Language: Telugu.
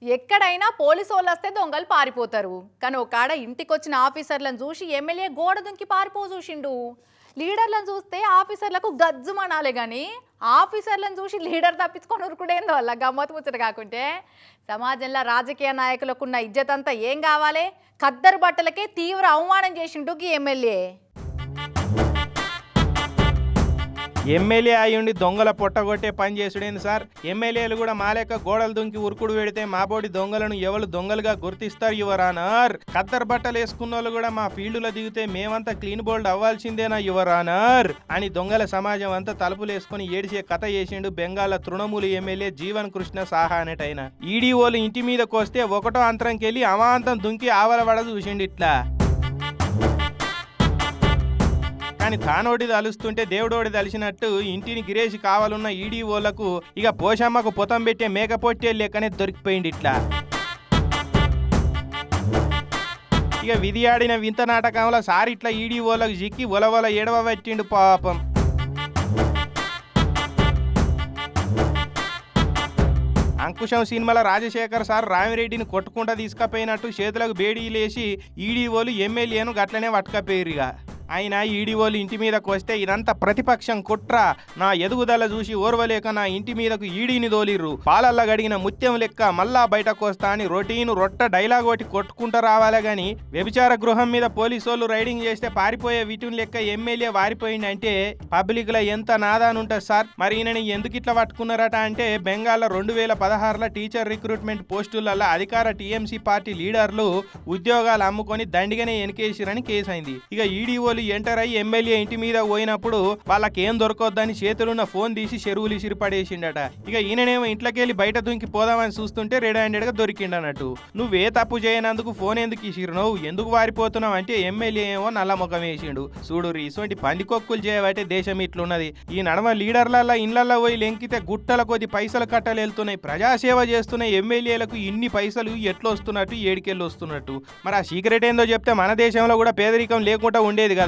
ఎక్కడైనా పోలీసు వాళ్ళు వస్తే దొంగలు పారిపోతారు. కానీ ఒక ఇంటికొచ్చిన ఆఫీసర్లను చూసి ఎమ్మెల్యే గోడ దుంకి పారిపో చూసిండు. లీడర్లను చూస్తే ఆఫీసర్లకు గజ్జుమనాలే కానీ ఆఫీసర్లను చూసి లీడర్ తప్పించుకొని ఉరుకుడేందో వాళ్ళ గమ్మత్ ముచ్చట కాకుంటే సమాజంలో రాజకీయ నాయకులకున్న ఇజ్జత్ అంతా ఏం కావాలి? ఖద్దరు బట్టలకే తీవ్ర అవమానం చేసిండు ఈ ఎమ్మెల్యే. ఎమ్మెల్యే అయ్యుండి దొంగల పొట్టగొట్టే పని చేసుడేంది సార్? ఎమ్మెల్యేలు కూడా మా లెక్క గోడలు దుంకి ఉరుకుడు పెడితే మా బోడి దొంగలను ఎవరు దొంగలుగా గుర్తిస్తారు యువర్ ఆనర్? ఖద్దరు బట్టలు వేసుకున్న వాళ్ళు కూడా మా ఫీల్డ్లో దిగితే మేమంతా క్లీన్ బోల్డ్ అవ్వాల్సిందేనా యువర్ ఆనర్ అని దొంగల సమాజం అంతా తలుపులు వేసుకుని ఏడిసే కథ చేసిండు బెంగాల్ తృణమూలు ఎమ్మెల్యే జీవన్ కృష్ణ సాహా అనేటైన. ఈడీఓలు ఇంటి మీదకి వస్తే ఒకటో అంతరంకెళ్ళి అమాంతం దుంకి ఆవలవడ చూసిండు ఇట్లా. కానీ తానోడి తలుస్తుంటే దేవుడోడి తలిసినట్టు ఇంటిని గిరేసి కావాలన్న ఈడీఓలకు ఇక పోషమ్మకు పొతం పెట్టే మేకపోట్టే లెక్కనే దొరికిపోయింది ఇట్లా. ఇక విధి ఆడిన వింత నాటకంలో సారి ఇట్లా ఈడీఓలకు జిక్కి ఒలవల ఎడవ పెట్టిండు పాపం. అంకుశం సినిమాలో రాజశేఖర్ సార్ రామిరెడ్డిని కొట్టుకుంటా తీసుకపోయినట్టు చేతులకు బేడీలేసి ఈడీఓలు ఎమ్మెల్యేను గట్లనే పట్టుకపోయిరుగా. ఆయన ఈడీఓలు ఇంటి మీదకు వస్తే ఇదంతా ప్రతిపక్షం కుట్ర, నా ఎదుగుదల చూసి ఓర్వలేక నా ఇంటి మీదకు ఈడీని దోలిర్రు, పాలల్లా గడిగిన ముత్యం లెక్క మళ్ళా బయటకు వస్తా అని రొటీను రొట్ట డైలాగ్ ఒకటి కొట్టుకుంటూ రావాలే గాని వ్యభిచార గృహం మీద పోలీసోళ్ళు రైడింగ్ చేస్తే పారిపోయే విటుని లెక్క ఎమ్మెల్యే వారిపోయిందంటే పబ్లిక్ లో ఎంత నాదానుంటుంది సార్? మరి ఈయనని ఎందుకు ఇట్లా పట్టుకున్నారట అంటే బెంగాల్లో 2016లో టీచర్ రిక్రూట్మెంట్ పోస్టులలో అధికార టీఎంసీ పార్టీ లీడర్లు ఉద్యోగాలు అమ్ముకొని దండిగానే ఎన్కేసిరని కేసు అయింది. ఇక ఈడీఓలు ఎంటర్ అయ్యి ఎమ్మెల్యే ఇంటి మీద పోయినప్పుడు వాళ్ళకేం దొరకొద్దని చేతులున్న ఫోన్ తీసి చెరువులు ఇసిరి పడేసిండట. ఇక ఈయననేమో ఇంట్లోకెళ్ళి బయట దుంకి పోదామని చూస్తుంటే రెడ్ హ్యాండెడ్ గా దొరికిండన్నట్టు. నువ్వే తప్పు చేయనందుకు ఫోన్ ఎందుకు ఇసిరినవు, ఎందుకు వారిపోతున్నావు అంటే ఎమ్మెల్యే ఏమో నల్ల ముఖం వేసిండు. చూడు ఇటువంటి పందికొక్కులు చేయబట్టే దేశం ఇట్లున్నది. ఈ నడమ లీడర్లల్లా ఇళ్లల్లో పోయి లెంకితే గుట్టల కొద్ది పైసలు కట్టలు వెళ్తున్నాయి. ప్రజాసేవ చేస్తున్న ఎమ్మెల్యేలకు ఇన్ని పైసలు ఎట్లొస్తున్నట్టు ఏడికెళ్ళి వస్తున్నట్టు. మరి ఆ సీక్రెట్ ఏందో చెప్తే మన దేశంలో కూడా పేదరికం లేకుండా ఉండేది కదా.